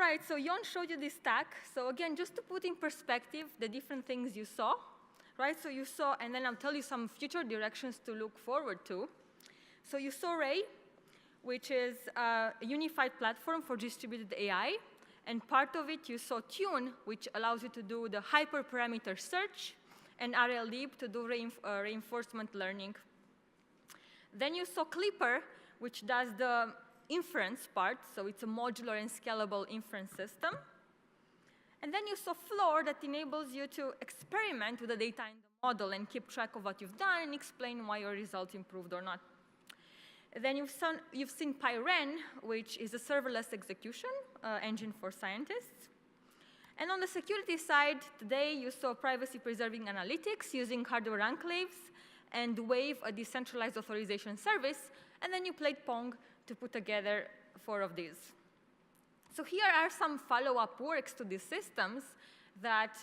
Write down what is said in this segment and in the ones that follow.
right, so Jon showed you this stack. So again, just to put in perspective the different things you saw, right? So you saw, and then I'll tell you some future directions to look forward to. So you saw Ray, which is a unified platform for distributed AI. And part of it, you saw Tune, which allows you to do the hyperparameter search, and RLDeep to do reinforcement learning. Then you saw Clipper, which does the inference part. So it's a modular and scalable inference system. And then you saw Floor that enables you to experiment with the data in the model and keep track of what you've done and explain why your results improved or not. Then you've seen PyRen, which is a serverless execution engine for scientists. And on the security side, today you saw privacy-preserving analytics using hardware enclaves and Wave, a decentralized authorization service. And then you played Pong to put together 4 of these. So here are some follow-up works to these systems that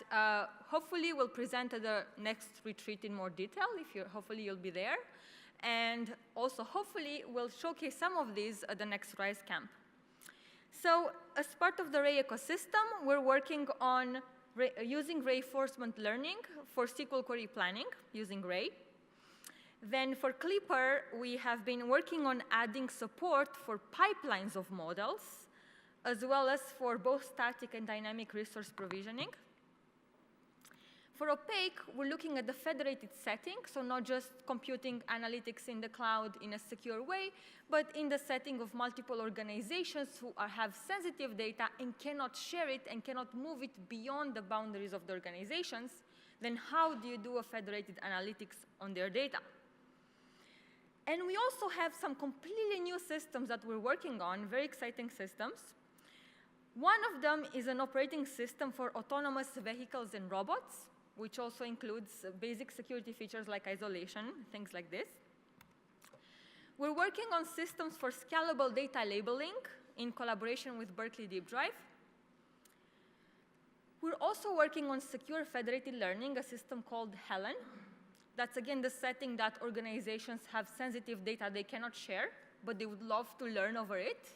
hopefully we'll present at the next retreat in more detail. Hopefully you'll be there. And also, hopefully, we'll showcase some of these at the next RISE camp. So as part of the Ray ecosystem, we're working on using reinforcement learning for SQL query planning using Ray. Then for Clipper, we have been working on adding support for pipelines of models, as well as for both static and dynamic resource provisioning. For Opaque, we're looking at the federated setting, so not just computing analytics in the cloud in a secure way, but in the setting of multiple organizations who have sensitive data and cannot share it and cannot move it beyond the boundaries of the organizations. Then how do you do a federated analytics on their data? And we also have some completely new systems that we're working on, very exciting systems. One of them is an operating system for autonomous vehicles and robots, which also includes basic security features like isolation, things like this. We're working on systems for scalable data labeling in collaboration with Berkeley Deep Drive. We're also working on secure federated learning, a system called Helen. That's, again, the setting that organizations have sensitive data they cannot share, but they would love to learn over it.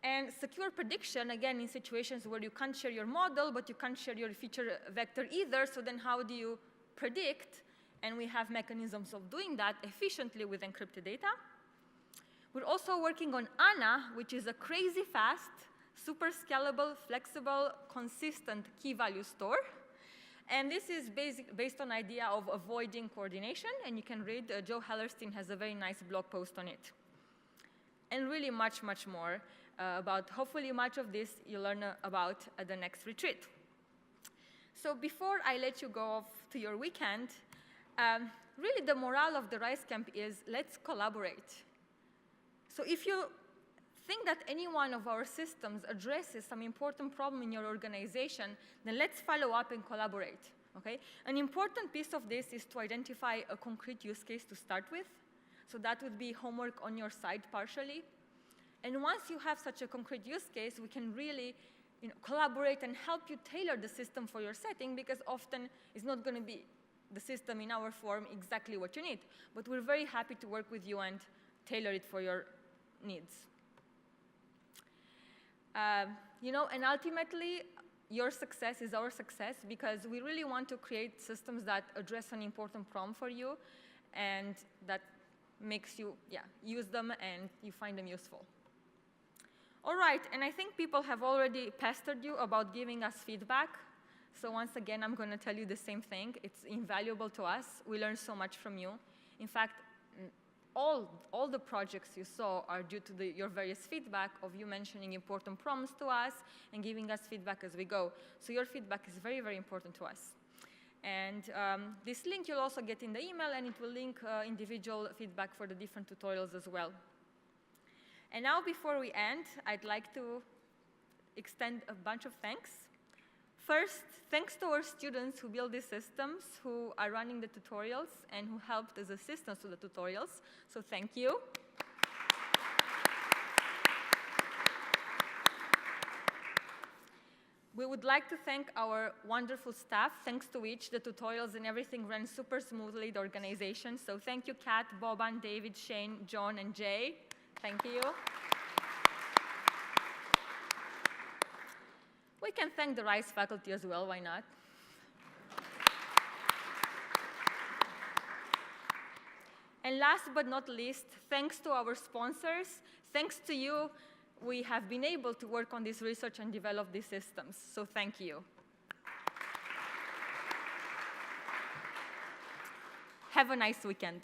And secure prediction, again, in situations where you can't share your model, but you can't share your feature vector either, so then how do you predict? And we have mechanisms of doing that efficiently with encrypted data. We're also working on Anna, which is a crazy fast, super scalable, flexible, consistent key value store. And this is based on idea of avoiding coordination, and you can read, Joe Hellerstein has a very nice blog post on it. And really much, much more. About hopefully much of this you'll learn about at the next retreat. So before I let you go off to your weekend, really the morale of the RISE camp is let's collaborate. So if you think that any one of our systems addresses some important problem in your organization, then let's follow up and collaborate. Okay? An important piece of this is to identify a concrete use case to start with. So that would be homework on your side partially. And once you have such a concrete use case, we can really collaborate and help you tailor the system for your setting, because often it's not going to be the system in our form exactly what you need. But we're very happy to work with you and tailor it for your needs. And ultimately, your success is our success, because we really want to create systems that address an important problem for you and that makes you use them and you find them useful. All right, and I think people have already pestered you about giving us feedback. So once again, I'm going to tell you the same thing. It's invaluable to us. We learn so much from you. In fact, all the projects you saw are due to your various feedback of you mentioning important problems to us and giving us feedback as we go. So your feedback is very, very important to us. And this link you'll also get in the email, and it will link individual feedback for the different tutorials as well. And now, before we end, I'd like to extend a bunch of thanks. First, thanks to our students who build these systems, who are running the tutorials, and who helped as assistants to the tutorials. So thank you. We would like to thank our wonderful staff, thanks to which the tutorials and everything ran super smoothly, the organization. So thank you, Kat, Boban, David, Shane, John, and Jay. Thank you. We can thank the Rice faculty as well, why not? And last but not least, thanks to our sponsors, thanks to you, we have been able to work on this research and develop these systems. So thank you. Have a nice weekend.